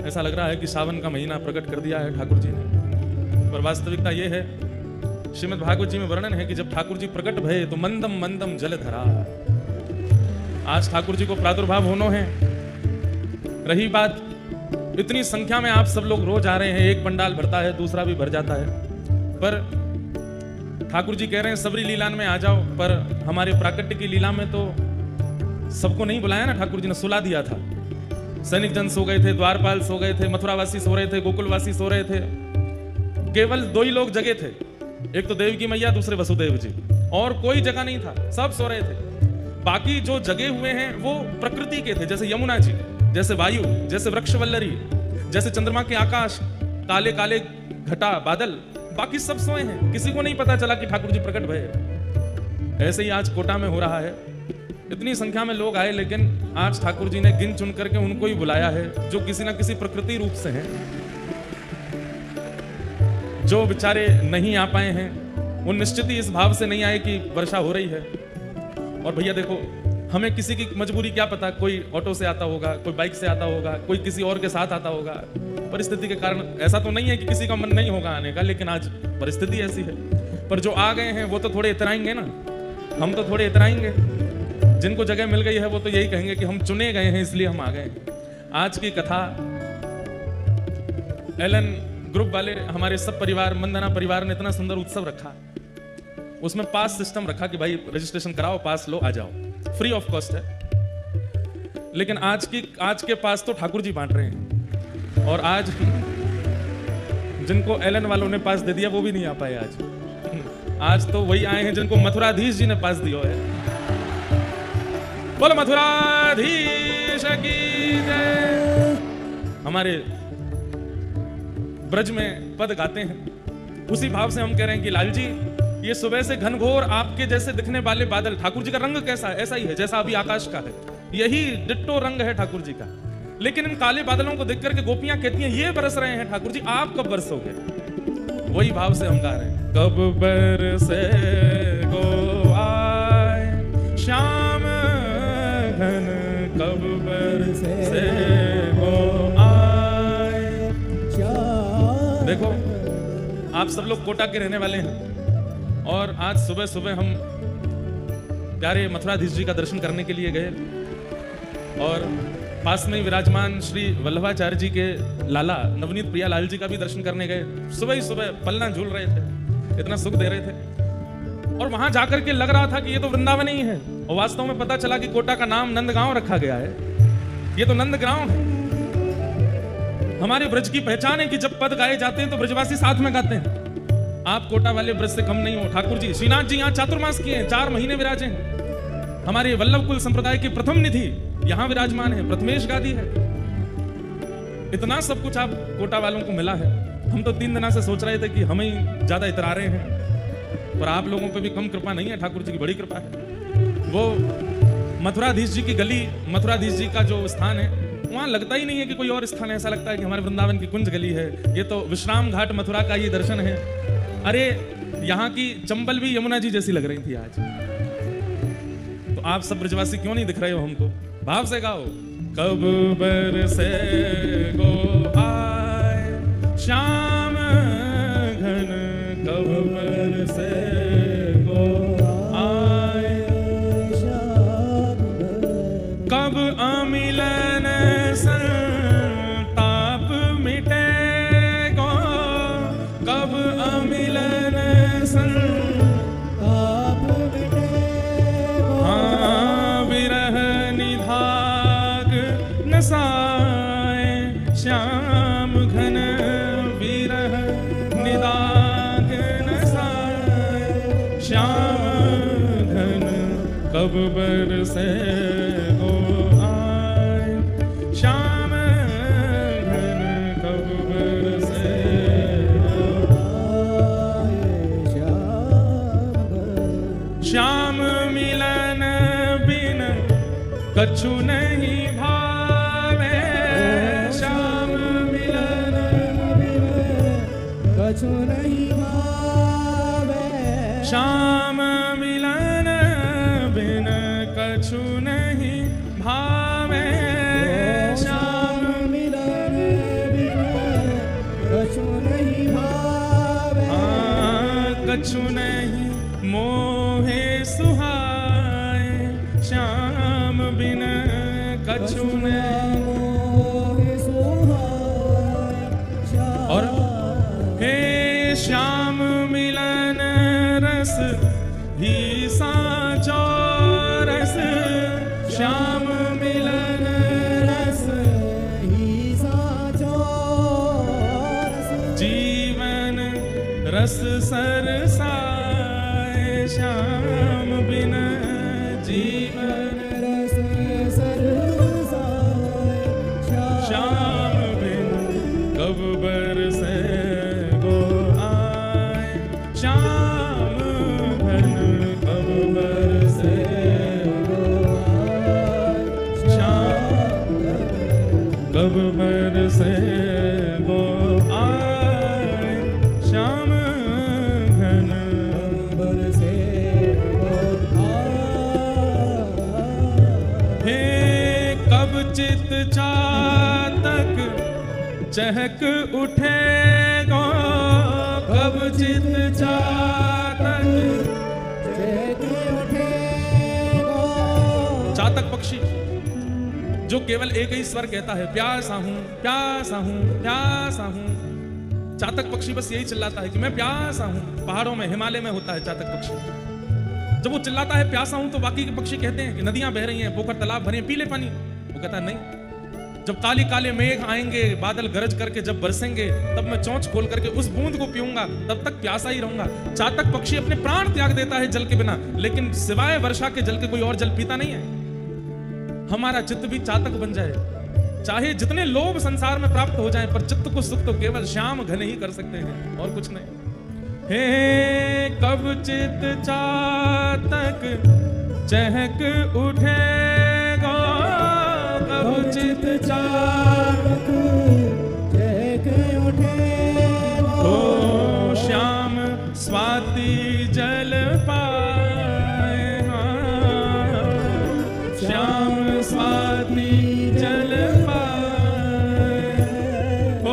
ऐसा लग रहा है कि सावन का महीना प्रकट कर दिया है ठाकुर जी ने, पर वास्तविकता ये है, श्रीमद् भागवत जी में वर्णन है कि जब ठाकुर जी प्रकट भये तो मंदम मंदम जल धरा। आज ठाकुर जी को प्रादुर्भाव होनो है। रही बात, इतनी संख्या में आप सब लोग रोज आ रहे हैं, एक पंडाल भरता है, दूसरा भी भर जाता है, पर ठाकुर जी कह रहे हैं सबरी लीलान में आ जाओ, पर हमारे प्राकट्य की लीला में तो सबको नहीं बुलाया ना, ठाकुर जी ने सुला दिया था। सैनिक जन सो गए थे, द्वारपाल सो गए थे, मथुरावासी सो रहे थे, गोकुलवासी सो रहे थे, केवल दो ही लोग जगे थे, एक तो देवकी मैया, दूसरे वसुदेव जी, और कोई जगह नहीं था, सब सो रहे थे। बाकी जो जगे हुए हैं वो प्रकृति के थे, जैसे यमुना जी, जैसे वायु, जैसे वृक्षवल्लरी, जैसे चंद्रमा के आकाश, काले काले घटा बादल, बाकी सब सोए हैं, किसी को नहीं पता चला कि ठाकुर जी प्रकट भये। ऐसे ही आज कोटा में हो रहा है, इतनी संख्या में लोग आए, लेकिन आज ठाकुर जी ने गिन चुन करके उनको ही बुलाया है जो किसी ना किसी प्रकृति रूप से हैं। जो बेचारे नहीं आ पाए हैं वो निश्चित ही इस भाव से नहीं आए कि वर्षा हो रही है। और भैया देखो, हमें किसी की मजबूरी क्या पता, कोई ऑटो से आता होगा, कोई बाइक से आता होगा, कोई किसी और के साथ आता होगा, परिस्थिति के कारण ऐसा तो नहीं है कि किसी का मन नहीं होगा आने का, लेकिन आज परिस्थिति ऐसी है। पर जो आ गए हैं वो तो थोड़े इतराएंगे ना, हम तो थोड़े इतराएंगे। जिनको जगह मिल गई है वो तो यही कहेंगे कि हम चुने गए हैं इसलिए हम आ गए। आज की कथा एलन ग्रुप वाले हमारे सब परिवार, मंदना परिवार ने इतना सुंदर उत्सव रखा, उसमें पास सिस्टम रखा कि भाई रजिस्ट्रेशन कराओ, पास लो, आ जाओ, फ्री ऑफ कॉस्ट है। लेकिन आज के पास तो ठाकुर जी बांट रहे हैं, और आज जिनको एलन वालों ने पास दे दिया वो भी नहीं आ पाए। आज तो वही आए हैं जिनको मथुराधीश जी ने पास दिया है। बोलो मथुराधीश की जय। हमारे ब्रज में पद गाते हैं, उसी भाव से हम कह रहे हैं कि लाल जी, ये सुबह से घनघोर आपके जैसे दिखने वाले बादल, ठाकुर जी का रंग कैसा है? ऐसा ही है जैसा अभी आकाश का है, यही डिट्टो रंग है ठाकुर जी का। लेकिन इन काले बादलों को देख करके गोपियां कहती हैं ये बरस रहे हैं ठाकुर जी, आप कब बरसोगे? वही भाव से हम गा रहे हैं, कब बरसे गो आए श्याम घन, कब बरसे गो आए। देखो, आप सब लोग कोटा के रहने वाले हैं, और आज सुबह सुबह हम प्यारे मथुराधीश जी का दर्शन करने के लिए गए, और पास में विराजमान श्री वल्लभाचार्य जी के लाला नवनीत प्रिया लाल जी का भी दर्शन करने गए। सुबह ही सुबह पलना झूल रहे थे, इतना सुख दे रहे थे, और वहां जाकर के लग रहा था कि ये तो वृंदावन ही है, और वास्तव में पता चला कि कोटा का नाम नंदगांव रखा गया है। ये तो नंदगांव है। हमारे ब्रज की पहचान है कि जब पद गाए जाते हैं तो ब्रजवासी साथ में गाते हैं। आप कोटा वाले ब्रज से कम नहीं हो। ठाकुर जी, श्रीनाथ जी यहाँ चातुर्मास किए हैं, 4 महीने विराजे हैं। हमारे वल्लभ कुल संप्रदाय की प्रथम निधि यहाँ विराजमान है, प्रथमेश गादी है। इतना सब कुछ आप कोटा वालों को मिला है। हम तो 3 दिनों से सोच रहे थे कि हम ही ज्यादा इतरा रहे हैं, पर आप लोगों पे भी कम कृपा नहीं है, ठाकुर जी की बड़ी कृपा है। वो मथुराधीश जी की गली, मथुराधीश जी का जो स्थान है, वहां लगता ही नहीं है कि कोई और स्थान है, ऐसा लगता है कि हमारे वृंदावन की कुंज गली है। ये तो विश्राम घाट मथुरा का ये दर्शन है। अरे यहाँ की चंबल भी यमुना जी जैसी लग रही थी आज। तो आप सब ब्रजवासी क्यों नहीं दिख रहे हो हमको? भाव से गाओ, कब बरसे गो आए श्याम घन, कब बरसे गो आए श्याम, कब अमिलन संताप मिटे गो, कब अमिलन संताप मिटे गो, हाँ विरह निधाग नसाए श्याम घन, विरह निदाग नसाए श्याम घन, कब बरसे गो आए श्याम घन, कब बरसे गो आए श्याम घन। श्याम मिलन बिन कछु नहीं भावे, श्याम मिलन बिन कछु नहीं भावे, श्याम मिलन बिन कछु नहीं भावे, श्याम मिलन रस सरसाए श्याम बिन जीवन रस सरसाए श्याम बिन कब बरसे गो आए श्याम घन कब बरसे गो आए श्याम कब बरसे गो आए श्याम घन बरसे गो आए। हे कब चित चातक चहक उठेगा कब चित चातक चहक उठेगा। चातक पक्षी जो केवल एक ही स्वर कहता है प्यासा हूं प्यासा हूं प्यासा हूं। चातक पक्षी बस यही चिल्लाता है कि मैं प्यासा हूं। पहाड़ों में हिमालय में होता है चातक पक्षी। जब वो चिल्लाता है प्यासा हूं तो बाकी के पक्षी कहते हैं कि नदियां बह रही हैं, पोखर तालाब भरे हैं, पी ले पानी। वो कहता है नहीं, जब काले काले मेघ आएंगे, बादल गरज करके जब बरसेंगे, तब मैं चोंच खोल करके उस बूंद को पीऊंगा, तब तक प्यासा ही रहूंगा। चातक पक्षी अपने प्राण त्याग देता है जल के बिना, लेकिन सिवाय वर्षा के जल के कोई और जल पीता नहीं है। हमारा चित्त भी चातक बन जाए, चाहे जितने लोभ संसार में प्राप्त हो जाएं, पर चित्त को सुख तो केवल श्याम घन ही कर सकते हैं और कुछ नहीं। हे कब चित चातक चहक उठेगा कब चित चातक चहक उठेगा। ओ श्याम स्वाति जल पाए हाँ, श्याम स्वाति जल पाए। ओ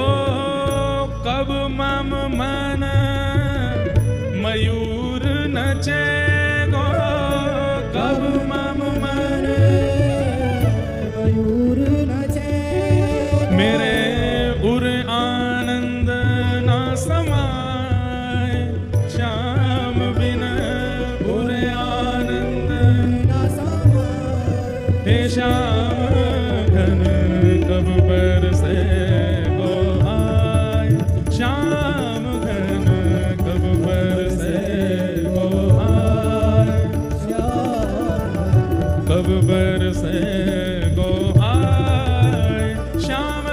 कब मम मन मयूर नचेगो कब मम मन मयूर नचेगा। मेरे उर आनंद न समाए श्याम बिन उर आनंद न समाए। हे श्याम घन कब बरसे गो आए श्याम घन कब बरसे गो आए कब बरसे गो आए श्याम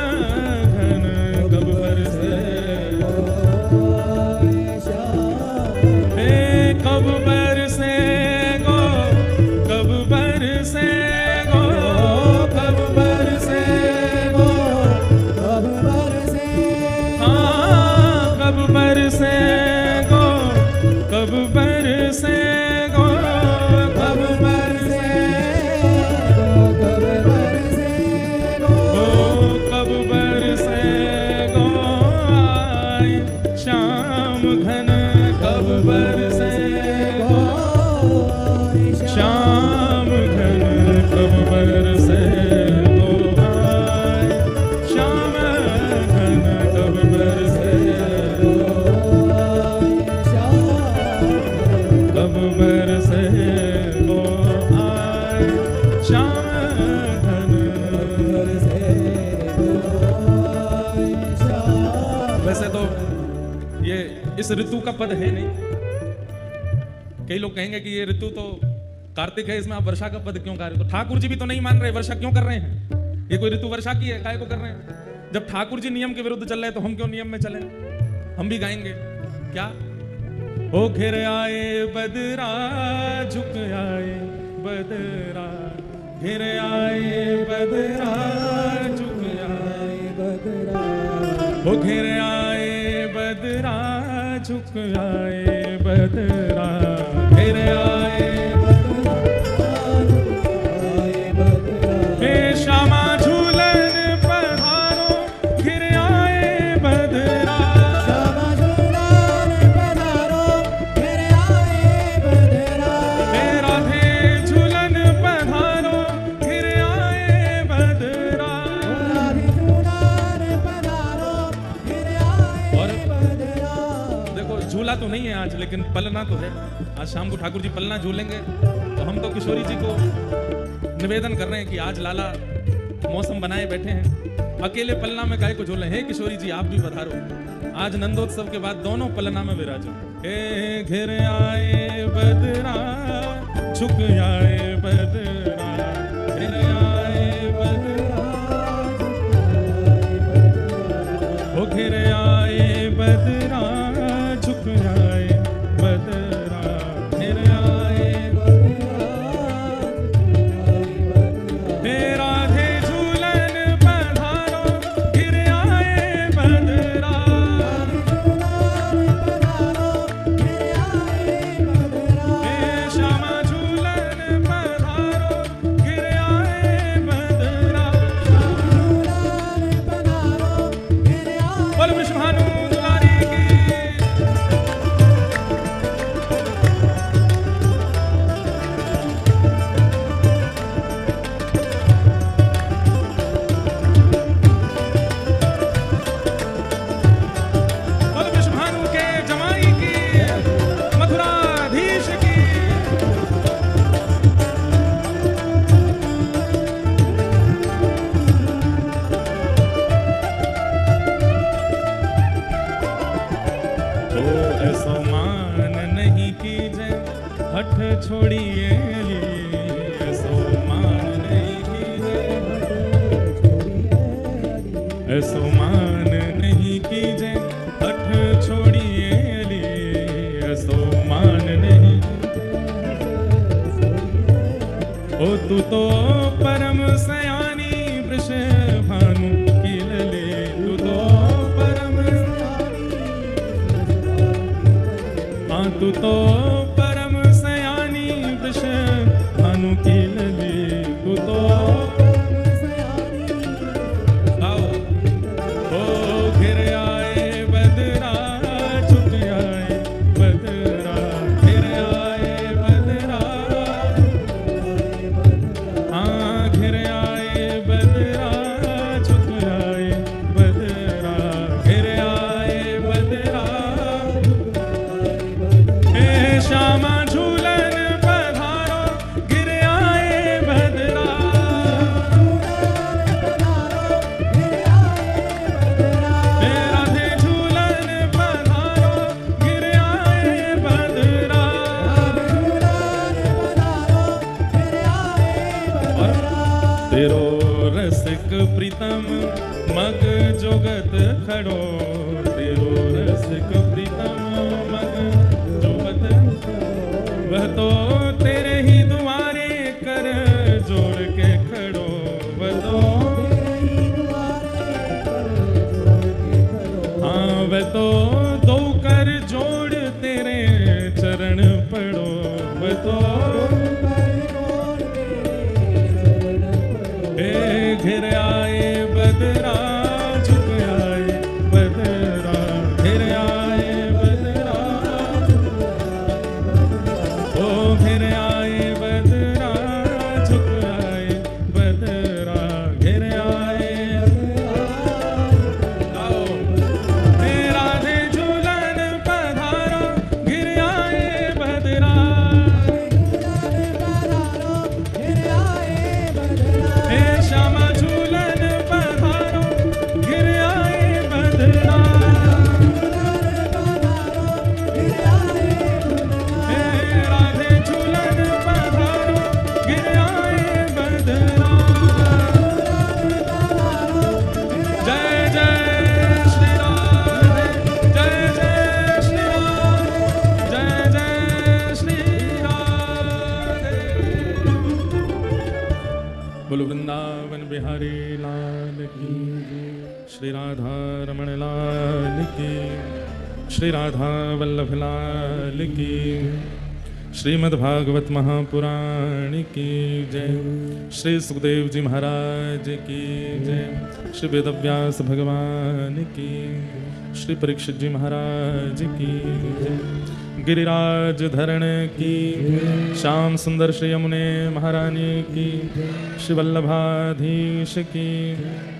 घन कब बरसे हे कब बरसे गो कब बरसे गो कब बरसे गो कब बरसे हाँ कब बरसे गो कब बरसे गो कब बरसे कब बरसे गो कब बरसे गो आए श्याम घन कब बरसे गो श्याम घन कब बरसे गो आए श्याम घन कब बरसे गो कब बरसे गो आए श्याम घन वैसे तो ये इस ऋतु का पद है नहीं। कई लोग कहेंगे कि ये ऋतु तो कार्तिक है, इसमें आप वर्षा का पद क्यों गा रहे हो? तो ठाकुर जी भी तो नहीं मान रहे, वर्षा क्यों कर रहे हैं? ये कोई ऋतु वर्षा की है, काहे को कर रहे हैं? जब ठाकुर जी नियम के विरुद्ध चल रहे हैं तो हम क्यों नियम में चलें? हम भी गाएंगे क्या? ओ घिर आए बदरा झुक आए बदरा घिर आए बदरा झुक आए बदरा ओ घिर आए बदरा झुक आए बदरा घिर आए हे श्यामा झूलन पधारो घिर आए बदरा श्यामा झूलन पधारो घिर आए बदरा। हे राधे झूलन पधारो घिर आए बदरा। राधे झूलन पधारो घिर आए और बदरा। देखो झूला तो नहीं है आज, लेकिन पलना तो है। आज शाम को ठाकुर जी पलना झूलेंगे, तो हम तो किशोरी जी को निवेदन कर रहे हैं कि आज लाला मौसम बनाए बैठे हैं। अकेले पलना में काहे को झूले। हे किशोरी जी आप भी पधारो, आज नंदोत्सव के बाद दोनों पलना में विराजो। हे घिर आए बदरा छुक आए बदरा, घिर आए बदरा, ओ घिर आए बदरा झुक आए बदरा, घिर आए हे राधे झूलन पधारो, घिर आए बदरा, हे श्यामा झूलन पधारो, घिर आए बदरा। बोल विष्णु दुलारी की। बोल विष्णु के जमाई की, मथुराधीश की। तो ऐसो मान नहीं कीजे हठ छोड़िए, ऐसो मान नहीं कीजे, ऐसो मान नहीं कीजे हठ छोड़िए, ऐसो मान नहीं। ओ तू तो परम सयानी वृष भानु की लले, तू तो परम, हाँ तू तो परम सयानी वृष भानु की लले, तू तो आओ। ओ घिर आए बदरा झुक आए बदरा, घिर आए बदरा, हाँ घिर आए बदरा झुक आए बदरा, घिर आए बदरा। हे श्यामा झूलन पधारो, घिर आए बदरा, हे राधे झूलन पधारो, घिर आए बदरा। तेरो रसिक प्रीतम मग जोगत खड़ो, तेरो रसिक प्रीतम मग जोगत, वह तो तेरे ही दुआरे कर जोड़ के खड़ो, वह तो हाँ वह तो दो कर जोड़ तेरे चरण पड़ो, वह तो हे घिर आए बदरा झुक आए बदरा, घिर आए बदरा, ओ घिर आए बदरा झुक आए बदरा, घिर आए। आओ हे राधे झूलन पधारो, घिर आए बदरा, हे श्यामा झूलन पधारो, घिर आए बदरा, हे राधे झूलन पधारो, घिर आए बदरा। जय जय श्री राधे, जय जय श्री राधे, जय जय श्री राधे। बोलो वृंदावन बिहारी लाल की, श्री राधा रमण लाल की, श्री राधा वल्लभ लाल की, श्रीमद् भागवत महापुराण की जय, श्री सुखदेव जी महाराज की जय, श्री वेदव्यास भगवान की, श्री परीक्षित जी महाराज की जय, गिरिराज धरण की, श्याम सुंदर श्री यमुने महारानी की, श्री वल्लभाधीश की,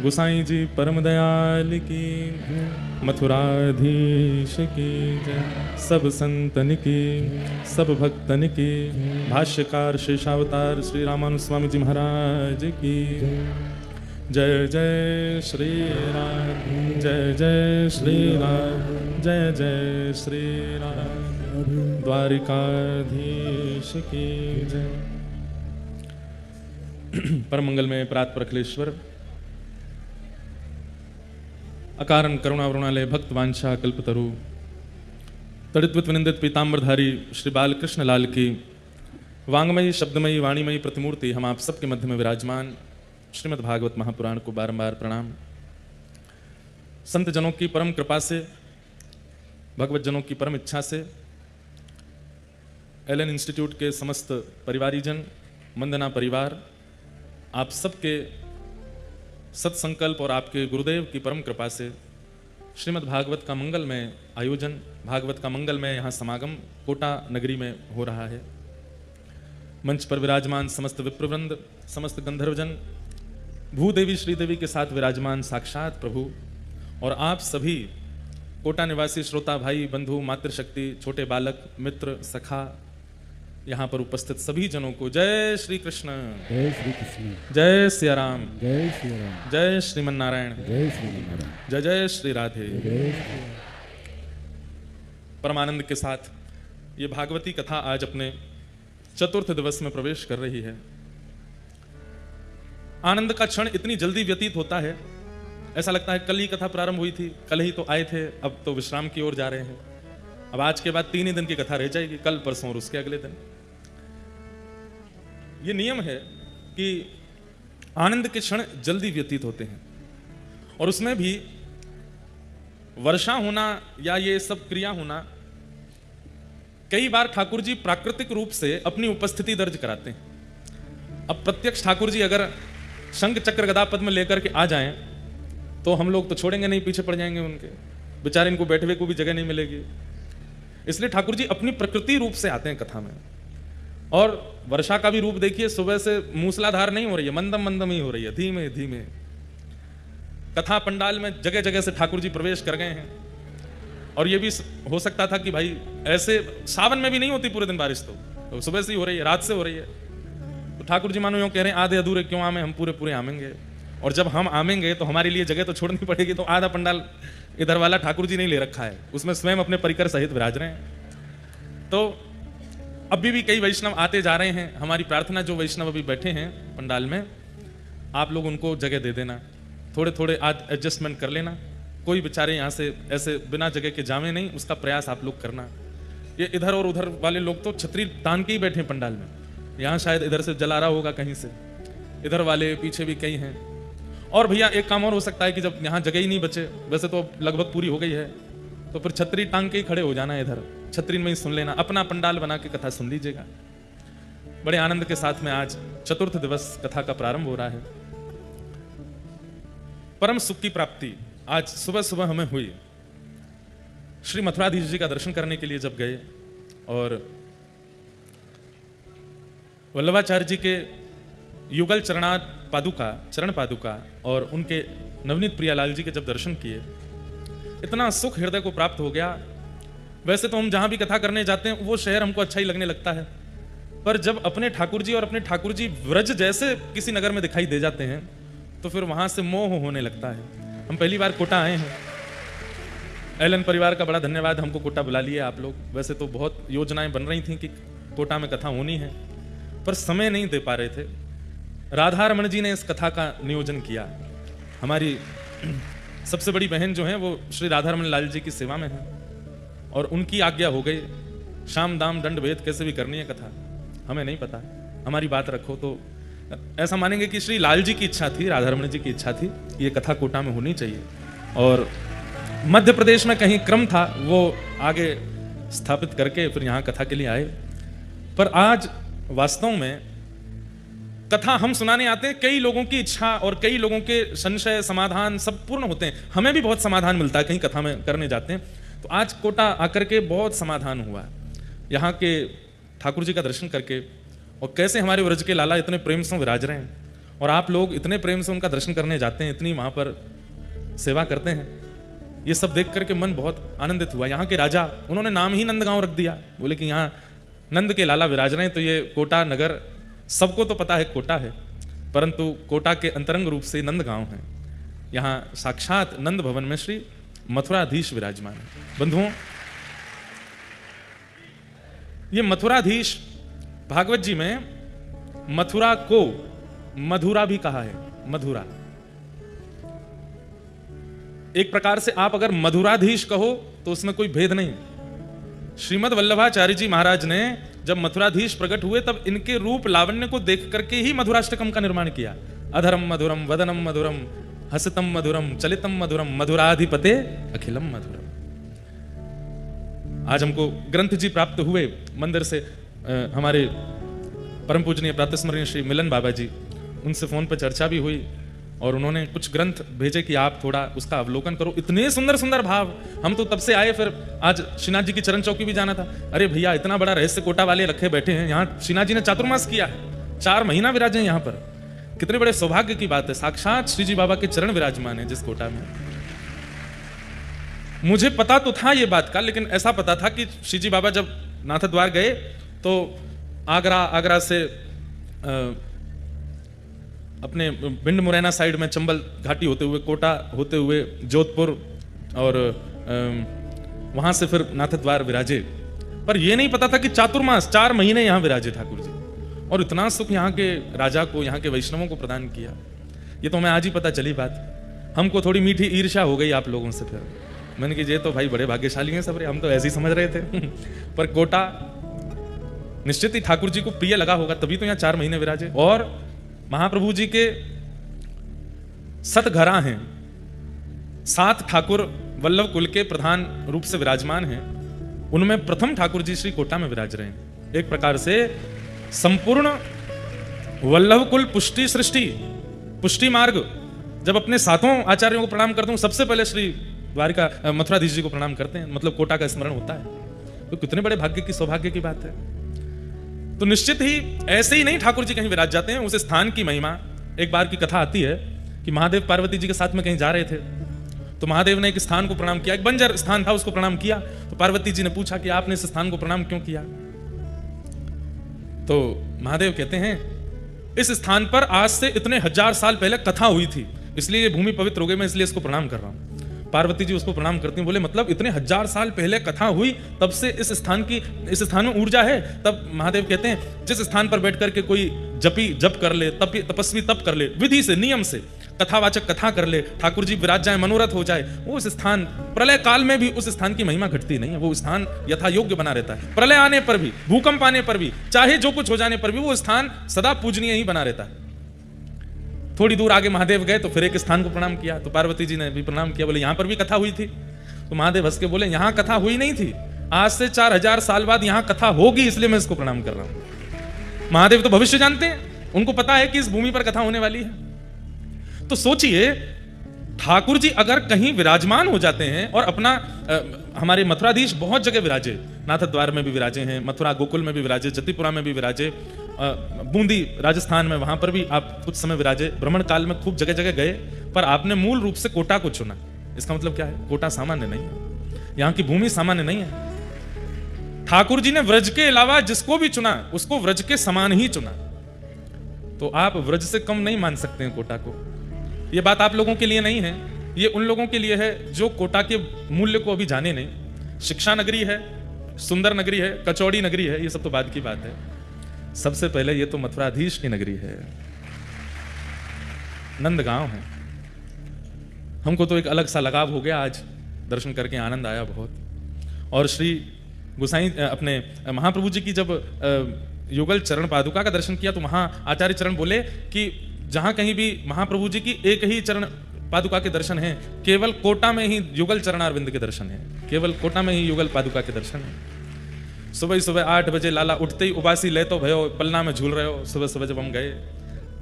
गुसाई जी परम दयाल की, मथुराधीश की जय, सब संतन की, सब भक्तन की, भाष्यकार शेषावतार श्री रामानुज स्वामी जी महाराज की, जय जय श्री राम, जय जय श्री राम, जय जय श्री राम, द्वारिकाधीश की जय। परम मंगल में प्रात प्रखलेश्वर, अकारण करुणा वरुणालय भक्त वांछा कल्पतरु, तड़ित्वित विनिंदित पीताम्बरधारी श्री बालकृष्ण लाल की वांगमयी शब्दमयी वाणीमयी प्रतिमूर्ति हम आप सबके मध्य में विराजमान श्रीमद् भागवत महापुराण को बारंबार प्रणाम। संत जनों की परम कृपा से, भगवत जनों की परम इच्छा से एलन इंस्टीट्यूट के समस्त परिवारीजन, वंदना परिवार, आप सबके सत्संकल्प और आपके गुरुदेव की परम कृपा से श्रीमद् भागवत का मंगलमय आयोजन, भागवत का मंगलमय यहाँ समागम कोटा नगरी में हो रहा है। मंच पर विराजमान समस्त विप्रवृंद, समस्त गंधर्वजन, भूदेवी श्रीदेवी के साथ विराजमान साक्षात प्रभु और आप सभी कोटा निवासी श्रोता भाई बंधु मातृशक्ति, छोटे बालक, मित्र, सखा, यहाँ पर उपस्थित सभी जनों को जय श्री कृष्ण, जय श्री कृष्ण, जय सिया राम, जय श्री राम, जय श्रीमन नारायण, जय श्री नारायण, जय जय श्री राधे। जय श्री परमानंद के साथ ये भागवती कथा आज अपने चतुर्थ दिवस में प्रवेश कर रही है। आनंद का क्षण इतनी जल्दी व्यतीत होता है, ऐसा लगता है कल ही कथा प्रारंभ हुई थी, कल ही तो आए थे, अब तो विश्राम की ओर जा रहे हैं। अब आज के बाद 3 ही दिन की कथा रह जाएगी, कल परसों और उसके अगले दिन। ये नियम है कि आनंद के क्षण जल्दी व्यतीत होते हैं और उसमें भी वर्षा होना या ये सब क्रिया होना, कई बार ठाकुर जी प्राकृतिक रूप से अपनी उपस्थिति दर्ज कराते हैं। अब प्रत्यक्ष ठाकुर जी अगर शंख चक्र गदा पद्म लेकर के आ जाएं तो हम लोग तो छोड़ेंगे नहीं, पीछे पड़ जाएंगे उनके, बेचारे इनको बैठे हुए को भी जगह नहीं मिलेगी। इसलिए ठाकुर जी अपनी प्रकृति रूप से आते हैं कथा में। और वर्षा का भी रूप देखिए, सुबह से मूसलाधार नहीं हो रही है, मंदम मंदम ही हो रही है, धीमे धीमे। कथा पंडाल में जगह जगह से ठाकुर जी प्रवेश कर गए हैं। और ये भी हो सकता था कि भाई ऐसे सावन में भी नहीं होती पूरे दिन बारिश, तो सुबह से ही हो रही है, रात से हो रही है। तो ठाकुर जी मानो यूं कह रहे हैं आधे अधूरे क्यों आमे, हम पूरे पूरे आमेंगे। और जब हम आमेंगे तो हमारे लिए जगह तो छोड़नी पड़ेगी। तो आधा पंडाल इधर वाला ठाकुर जी ने ले रखा है, उसमें स्वयं अपने परिकर सहित विराज रहे हैं। तो अभी भी कई वैष्णव आते जा रहे हैं। हमारी प्रार्थना, जो वैष्णव अभी बैठे हैं पंडाल में, आप लोग उनको जगह दे देना, थोड़े थोड़े आज एडजस्टमेंट कर लेना। कोई बेचारे यहाँ से ऐसे बिना जगह के जावे नहीं, उसका प्रयास आप लोग करना। ये इधर और उधर वाले लोग तो छतरी तान के ही बैठे हैं पंडाल में। यहाँ शायद इधर से जला रहा होगा कहीं से, इधर वाले पीछे भी कई हैं। और भैया एक काम और हो सकता है कि जब यहाँ जगह ही नहीं बचे, वैसे तो लगभग पूरी हो गई है, तो फिर छतरी टांग के ही खड़े हो जाना, इधर छतरी में ही सुन लेना, अपना पंडाल बना के कथा सुन लीजिएगा। बड़े आनंद के साथ में आज चतुर्थ दिवस कथा का प्रारंभ हो रहा है। परम सुख की प्राप्ति आज सुबह सुबह हमें हुई। श्री मथुराधीश जी का दर्शन करने के लिए जब गए और वल्लभाचार्य जी के युगल चरण पादुका और उनके नवनीत प्रियालाल जी के जब दर्शन किए, इतना सुख हृदय को प्राप्त हो गया। वैसे तो हम जहां भी कथा करने जाते हैं वो शहर हमको अच्छा ही लगने लगता है, पर जब अपने ठाकुर जी और अपने ठाकुर जी व्रज जैसे किसी नगर में दिखाई दे जाते हैं तो फिर वहां से मोह होने लगता है। हम पहली बार कोटा आए हैं, एलन परिवार का बड़ा धन्यवाद, हमको कोटा बुला लिए आप लोग। वैसे तो बहुत योजनाएं बन रही थी कि कोटा में कथा होनी है, पर समय नहीं दे पा रहे थे। राधा रमन जी ने इस कथा का नियोजन किया। हमारी सबसे बड़ी बहन जो है वो श्री राधा रमन लाल जी की सेवा में है और उनकी आज्ञा हो गई, शाम दाम दंड भेद कैसे भी करनी है कथा, हमें नहीं पता, हमारी बात रखो। तो ऐसा मानेंगे कि श्री लाल जी की इच्छा थी, राधा रमन जी की इच्छा थी, ये कथा कोटा में होनी चाहिए। और मध्य प्रदेश में कहीं क्रम था, वो आगे स्थापित करके फिर यहाँ कथा के लिए आए। पर आज वास्तव में कथा हम सुनाने आते हैं, कई लोगों की इच्छा और कई लोगों के संशय समाधान सब पूर्ण होते हैं। हमें भी बहुत समाधान मिलता है कहीं कथा में करने जाते हैं। तो आज कोटा आकर के बहुत समाधान हुआ, यहाँ के ठाकुर जी का दर्शन करके, और कैसे हमारे व्रज के लाला इतने प्रेम से विराज रहे हैं और आप लोग इतने प्रेम से उनका दर्शन करने जाते हैं, इतनी वहाँ पर सेवा करते हैं। ये सब देख करके मन बहुत आनंदित हुआ। यहाँ के राजा, उन्होंने नाम ही नंदगांव रख दिया, बोले कि यहाँ नंद के लाला विराज रहे हैं। तो ये कोटा नगर सबको तो पता है कोटा है, परंतु कोटा के अंतरंग रूप से नंद गांव है। यहाँ साक्षात नंद भवन में श्री मथुराधीश विराजमान है। बंधुओं, ये मथुराधीश भागवत जी में मथुरा को मधुरा भी कहा है। मधुरा एक प्रकार से आप अगर मधुराधीश कहो तो उसमें कोई भेद नहीं। श्रीमद वल्लभाचार्य जी महाराज ने जब मथुराधीश प्रकट हुए तब इनके रूप लावण्य को देख करके ही मधुराष्टकम का निर्माण किया। अधरम मधुरम वदनम मधुरम हसतम मधुरम चलितम मधुरम मधुराधिपते अखिलम मधुरम। आज हमको ग्रंथ जी प्राप्त हुए मंदिर से, हमारे परम पूजनीय प्रातस्मरणीय श्री मिलन बाबा जी, उनसे फोन पर चर्चा भी हुई और उन्होंने कुछ ग्रंथ भेजे कि आप थोड़ा उसका अवलोकन करो। इतने सुंदर सुंदर भाव। हम तो तब से आए, फिर आज श्रीनाथ जी की चरण चौकी भी जाना था। अरे भैया, इतना बड़ा रहस्य कोटा वाले रखे बैठे हैं। यहाँ श्रीनाथ जी ने चातुर्मास किया है, 4 महीना विराजे हैं यहाँ पर। कितने बड़े सौभाग्य की बात है। साक्षात श्री जी बाबा के चरण विराजमान है जिस कोटा में। मुझे पता तो था ये बात का, लेकिन ऐसा पता था कि श्री जी बाबा जब नाथद्वार गए तो आगरा से अपने भिंड मुरैना साइड में चंबल घाटी होते हुए, कोटा होते हुए जोधपुर और वहां से फिर नाथद्वार विराजे। पर यह नहीं पता था कि चातुर्मास 4 महीने यहां विराजे ठाकुर जी, और इतना सुख यहाँ के राजा को, यहाँ के वैष्णवों को प्रदान किया। ये तो हमें आज ही पता चली बात। हमको थोड़ी मीठी ईर्ष्या हो गई आप लोगों से। फिर मैंने कहा ये तो भाई बड़े भाग्यशाली हैं सब रे, हम तो ऐसे ही समझ रहे थे। पर कोटा निश्चित ही ठाकुर जी को प्रिय लगा होगा, तभी तो यहाँ 4 महीने विराजे। और महाप्रभु जी के 7 घरा हैं, 7 ठाकुर वल्लभ कुल के प्रधान रूप से विराजमान हैं। उनमें प्रथम ठाकुर जी श्री कोटा में विराज रहे हैं। एक प्रकार से संपूर्ण वल्लभ कुल पुष्टि सृष्टि, पुष्टि मार्ग, जब अपने 7 आचार्यों को प्रणाम करता हूं, सबसे पहले श्री द्वारिका मथुराधीश जी को प्रणाम करते हैं, मतलब कोटा का स्मरण होता है। तो कितने बड़े भाग्य की, सौभाग्य की बात है। तो निश्चित ही ऐसे ही नहीं ठाकुर जी कहीं विराज जाते हैं, उस स्थान की महिमा। एक बार की कथा आती है कि महादेव पार्वती जी के साथ में कहीं जा रहे थे, तो महादेव ने एक स्थान को प्रणाम किया, एक बंजर स्थान था, उसको प्रणाम किया। तो पार्वती जी ने पूछा कि आपने इस स्थान को प्रणाम क्यों किया? तो महादेव कहते हैं इस स्थान पर आज से इतने 1000 साल पहले कथा हुई थी, इसलिए ये भूमि पवित्र हो गई, मैं इसलिए इसको प्रणाम कर रहा हूं। पार्वती जी उसको प्रणाम करती हैं, बोले मतलब इतने 1000 साल पहले कथा हुई, तब से इस स्थान में ऊर्जा है। तब महादेव कहते हैं जिस स्थान पर बैठ करके कोई जप कर ले, तपस्वी तप कर ले, विधि से, नियम से, कथावाचक कथा कर ले, ठाकुर जी विराज जाए, मनोरथ हो जाए, वो उस स्थान प्रलय काल में भी उस स्थान की महिमा घटती नहीं है। वो स्थान यथा योग्य बना रहता है। प्रलय आने पर भी, भूकंप आने पर भी, चाहे जो कुछ हो जाने पर भी वो स्थान सदा पूजनीय ही बना रहता है। थोड़ी दूर आगे महादेव गए तो फिर एक स्थान को प्रणाम किया, तो पार्वती जी ने भी प्रणाम किया, बोले यहां पर भी कथा हुई थी। तो महादेव हंस के बोले यहां कथा हुई नहीं थी, आज से 4000 साल बाद यहां कथा होगी, इसलिए मैं इसको प्रणाम कर रहा हूं। महादेव तो भविष्य जानते हैं, उनको पता है कि इस भूमि पर कथा होने वाली है। तो सोचिए, ठाकुर जी अगर कहीं विराजमान हो जाते हैं और अपना हमारे मथुराधीश बहुत जगह विराजे, नाथद्वार में भी विराजे हैं, मथुरा गोकुल में भी विराजे, जतिपुरा में भी विराजे, बूंदी राजस्थान में वहां पर भी आप कुछ समय विराजे, भ्रमण काल में खूब जगह जगह गए, पर आपने मूल रूप से कोटा को चुना। इसका मतलब क्या है? कोटा सामान्य नहीं है, यहाँ की भूमि सामान्य नहीं है। ठाकुर जी ने व्रज के अलावा जिसको भी चुना उसको व्रज के समान ही चुना। तो आप व्रज से कम नहीं मान सकते हैं कोटा को। ये बात आप लोगों के लिए नहीं है, ये उन लोगों के लिए है जो कोटा के मूल्य को अभी जाने नहीं। शिक्षा नगरी है, सुंदर नगरी है, कचौड़ी नगरी है, ये सब तो बाद की बात है। सबसे पहले ये तो मथुराधीश की नगरी है, नंदगांव है। हमको तो एक अलग सा लगाव हो गया, आज दर्शन करके आनंद आया बहुत। और श्री गुसाई अपने महाप्रभु जी की जब युगल चरण पादुका का दर्शन किया तो वहां आचार्य चरण बोले कि जहां कहीं भी महाप्रभु जी की एक ही चरण पादुका के दर्शन है, केवल कोटा में ही युगल चरणारविंद के दर्शन है, केवल कोटा में ही युगल पादुका के दर्शन है। सुबह सुबह 8 बजे लाला उठते ही उबासी ले तो भयो, पलना में झूल रहे हो। सुबह सुबह जब हम गए,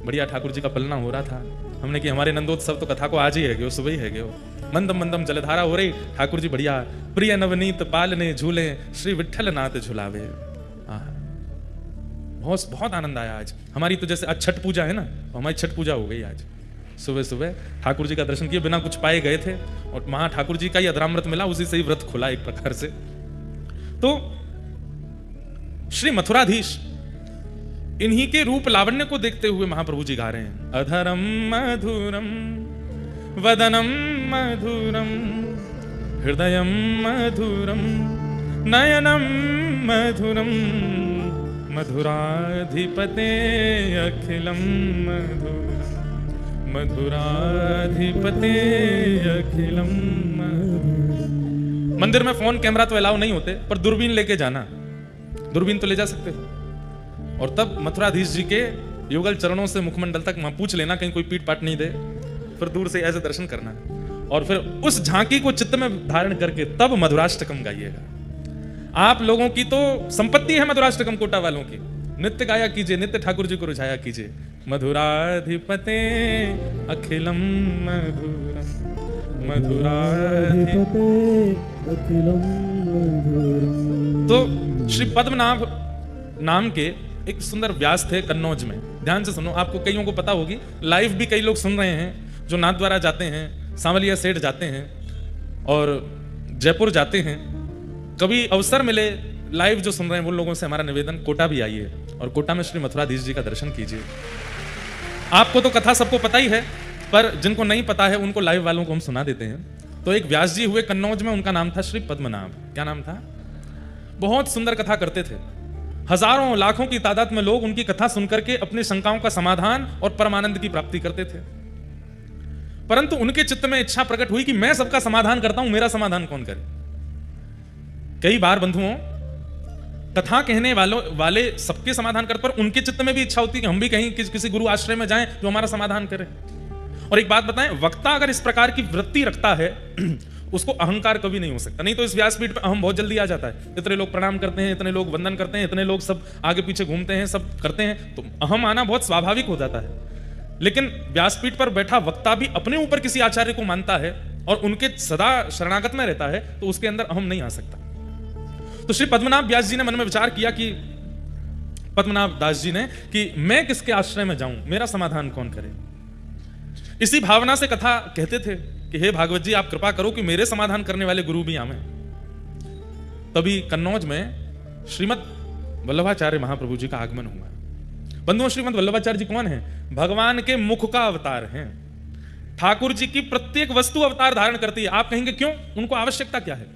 बढ़िया ठाकुर जी का पलना हो रहा था। हमने कि हमारे नंदोत्सव तो कथा को आज ही है गयो, सुबह ही है गयो। मंदम मंदम जलधारा हो रही, ठाकुर जी बढ़िया प्रिय नवनीत पालने झूले, श्री विठ्ठल नाथ झुलावे। बहुत बहुत आनंद आया आज। हमारी तो जैसे आज छठ पूजा है ना, तो हमारी छठ पूजा हो गई आज। सुबह सुबह ठाकुर जी का दर्शन किए, बिना कुछ पाए गए थे, और वहां ठाकुर जी का ही अधरामृत मिला, उसी से ही व्रत खुला एक प्रकार से। तो श्री मथुराधीश इन्हीं के रूप लावण्य को देखते हुए महाप्रभु जी गा रहे हैं, अधरम मधुरम वदनम मधुरम हृदयम मधुरम नयनम मधुरम मधुराधिपते अखिलम मधुरम मधुराधिपते अखिलम मधुरम। मंदिर में फोन कैमरा तो अलाउ नहीं होते, पर दूरबीन लेके जाना, दूरबीन तो ले जा सकते हो। और तब मथुराधीश जी के युगल चरणों से मुखमंडल तक वहां पूछ लेना कहीं कोई पीट पाट नहीं दे, फिर दूर से ऐसे दर्शन करना, और फिर उस झांकी को चित्त में धारण करके तब मधुराष्टकम गाइएगा। आप लोगों की तो संपत्ति है मधुराष्टकम कोटा वालों की, नित्य गाया कीजिए, नित्य ठाकुर जी को रुझाया कीजिए। मधुराधिपते अखिलम मधुरम मधुराधिपते अखिलम मधुरम। तो श्री पद्मनाभ नाम के एक सुंदर व्यास थे कन्नौज में। ध्यान से सुनो, आपको कईयों को पता होगी, लाइव भी कई लोग सुन रहे हैं जो नाथद्वारा जाते हैं, सांवलिया सेठ जाते हैं और जयपुर जाते हैं। कभी अवसर मिले, लाइव जो सुन रहे हैं वो लोगों से हमारा निवेदन, कोटा भी आइए और कोटा में श्री मथुराधीश जी का दर्शन कीजिए। आपको तो कथा सबको पता ही है, पर जिनको नहीं पता है उनको लाइव वालों को हम सुना देते हैं। तो एक व्यास जी हुए कन्नौज में, उनका नाम था श्री पद्मनाभ। क्या नाम था? बहुत सुंदर कथा करते थे। हजारों लाखों की तादाद में लोग उनकी कथा सुनकर के अपनी शंकाओं का समाधान और परमानंद की प्राप्ति करते थे। परंतु उनके चित्त में इच्छा प्रकट हुई कि मैं सबका समाधान करता हूं, मेरा समाधान कौन करे। कई बार बंधुओं, कथा कहने वाले सबके समाधान करते, पर उनके चित्त में भी इच्छा होती है कि हम भी कहीं किसी गुरु आश्रय में जाएं जो हमारा समाधान करे। और एक बात बताएं, वक्ता अगर इस प्रकार की वृत्ति रखता है उसको अहंकार कभी नहीं हो सकता। नहीं तो इस व्यासपीठ पे अहम बहुत जल्दी आ जाता है। इतने लोग प्रणाम करते हैं, इतने लोग वंदन करते हैं, इतने लोग सब आगे पीछे घूमते हैं, सब करते हैं, तो अहम आना बहुत स्वाभाविक हो जाता है। लेकिन व्यासपीठ पर बैठा वक्ता भी अपने ऊपर किसी आचार्य को मानता है और उनके सदा शरणागत में रहता है, तो उसके अंदर अहम नहीं आ सकता। तो श्री पद्मनाभ व्यास जी ने मन में विचार किया कि पद्मनाभ दास जी ने कि मैं किसके आश्रय में जाऊं, मेरा समाधान कौन करे। इसी भावना से कथा कहते थे कि हे भागवत जी, आप कृपा करो कि मेरे समाधान करने वाले गुरु भी आवे। तभी कन्नौज में श्रीमद वल्लभाचार्य महाप्रभु जी का आगमन हुआ। बंधुओं, श्रीमद वल्लभाचार्य जी कौन है? भगवान के मुख का अवतार हैं। ठाकुर जी की प्रत्येक वस्तु अवतार धारण करती है। आप कहेंगे क्यों? उनको आवश्यकता क्या है?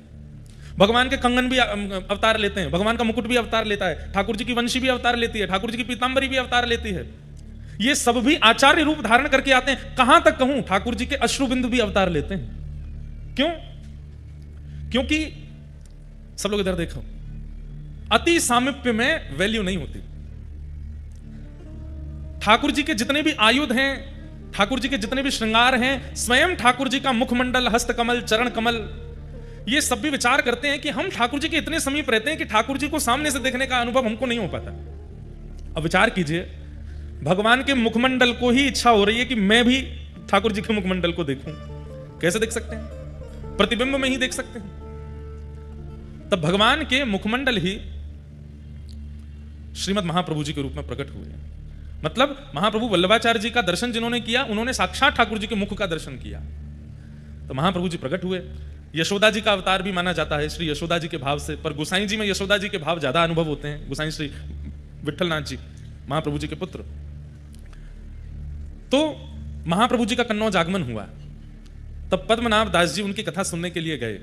भगवान के कंगन भी अवतार लेते हैं, भगवान का मुकुट भी अवतार लेता है, ठाकुर जी की वंशी भी अवतार लेती है, ठाकुर जी की पीतांबरी भी अवतार लेती है। ये सब भी आचार्य रूप धारण करके आते हैं। कहां तक कहूं, ठाकुर जी के अश्रुबिंदु भी अवतार लेते हैं। क्यों? क्योंकि सब लोग इधर देखो, अति सामीप्य में वैल्यू नहीं होती। ठाकुर जी के जितने भी आयुध हैं, ठाकुर जी के जितने भी श्रृंगार हैं, स्वयं ठाकुर जी का मुखमंडल, हस्तकमल, चरण कमल, ये सब भी विचार करते हैं कि हम ठाकुर जी के इतने समीप रहते हैं कि ठाकुर जी को सामने से देखने का अनुभव हमको नहीं हो पाता। अब विचार कीजिए, भगवान के मुखमंडल को ही इच्छा हो रही है कि मैं भी ठाकुर जी के मुखमंडल को देखूं। कैसे देख सकते हैं? प्रतिबिंब में ही देख सकते हैं। तब भगवान के मुखमंडल ही श्रीमद महाप्रभु जी के रूप में प्रकट हुए। मतलब महाप्रभु वल्लभाचार्य जी का दर्शन जिन्होंने किया, उन्होंने साक्षात ठाकुर जी के मुख का दर्शन किया। तो महाप्रभु जी प्रकट हुए। यशोदा जी का अवतार भी माना जाता है, श्री यशोदा जी के भाव से, पर गोसाई जी में यशोदा जी के भाव ज्यादा अनुभव होते हैं। गोसाई श्री विठलनाथ जी महाप्रभु जी के पुत्र। तो महाप्रभु जी का कन्नौज आगमन हुआ। तब पद्मनाभ दास जी उनकी कथा सुनने के लिए गए।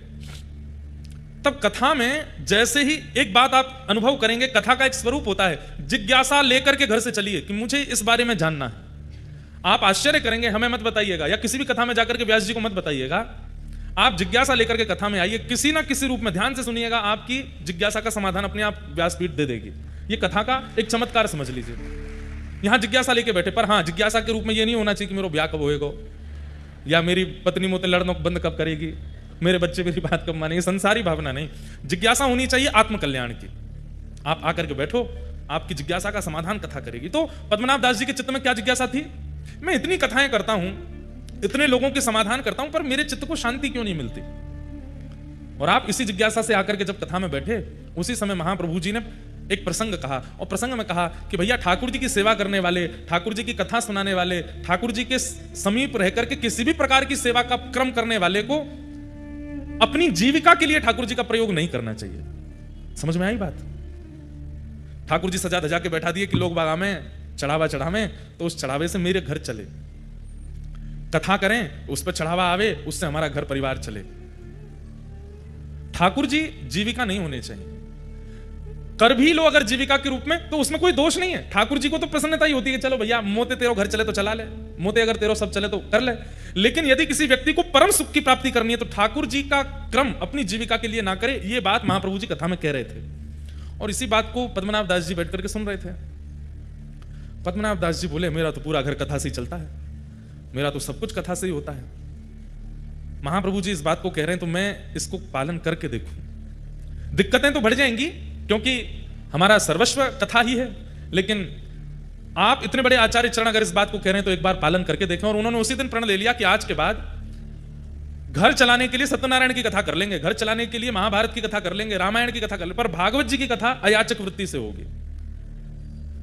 तब कथा में जैसे ही एक बात आप अनुभव करेंगे, कथा का एक स्वरूप होता है, जिज्ञासा लेकर के घर से चलिए कि मुझे इस बारे में जानना है। आप आश्चर्य करेंगे, हमें मत बताइएगा, या किसी भी कथा में जाकर के व्यास जी को मत बताइएगा। आप जिज्ञासा लेकर के कथा में आइए, किसी ना किसी रूप में ध्यान से सुनिएगा, आपकी जिज्ञासा का समाधान अपने आप व्यासपीठ दे देगी। ये कथा का एक चमत्कार समझ लीजिए। यहां जिज्ञासा लेके बैठे, पर हाँ, जिज्ञासा के रूप में ये नहीं होना चाहिए कि मेरा ब्याह कब होएगा, या मेरी पत्नी मुझे लड़ना बंद कब करेगी, मेरे बच्चे मेरी बात कब मानेंगे। संसारी भावना नहीं, जिज्ञासा होनी चाहिए आत्मकल्याण की। आप आकर के बैठो, आपकी जिज्ञासा का समाधान कथा करेगी। तो पद्मनाभ दास जी के चित्त में क्या जिज्ञासा थी? मैं इतनी कथाएं करता हूं, इतने लोगों के समाधान करता हूं, पर मेरे चित्त को शांति क्यों नहीं मिलती? और आप इसी जिज्ञासा से आकर के जब कथा में बैठे, उसी समय महाप्रभु जी ने एक प्रसंग कहा, और प्रसंग में कहा कि भैया, ठाकुर जी की सेवा करने वाले, ठाकुर जी की कथा सुनाने वाले, ठाकुर जी के समीप रह करके किसी भी प्रकार की सेवा का क्रम करने वाले को अपनी जीविका के लिए ठाकुर जी का प्रयोग नहीं करना चाहिए। समझ में आई बात? ठाकुर जी सजा धजा के बैठा दिए कि लोग बागा में चढ़ावा चढ़ावें, तो उस चढ़ावे से मेरे घर चले, कथा करें, उस पर चढ़ावा आवे, उससे हमारा घर परिवार चले। ठाकुर जी जीविका नहीं होने चाहिए। कर भी लो अगर जीविका के रूप में तो उसमें कोई दोष नहीं है। ठाकुर जी को तो प्रसन्नता ही होती है कि चलो भैया मोते तेरो घर चले तो चला ले, मोते अगर तेरो सब चले तो कर ले। लेकिन यदि किसी व्यक्ति को परम सुख की प्राप्ति करनी है तो ठाकुर जी का क्रम अपनी जीविका के लिए ना करे। ये बात महाप्रभु जी कथा में कह रहे थे और इसी बात को पद्मनाभ दास जी बैठ करके सुन रहे थे। पद्मनाभ दास जी बोले, मेरा तो पूरा घर कथा से ही चलता है, मेरा तो सब कुछ कथा से ही होता है। महाप्रभु जी इस बात को कह रहे हैं तो मैं इसको पालन करके देखूं। दिक्कतें तो बढ़ जाएंगी क्योंकि हमारा सर्वस्व कथा ही है, लेकिन आप इतने बड़े आचार्य चरण अगर इस बात को कह रहे हैं तो एक बार पालन करके देखें। और उन्होंने उसी दिन प्रण ले लिया कि आज के बाद घर चलाने के लिए सत्यनारायण की कथा कर लेंगे, घर चलाने के लिए महाभारत की कथा कर लेंगे, रामायण की कथा कर लेंगे, पर भागवत जी की कथा अयाचक वृत्ति से होगी।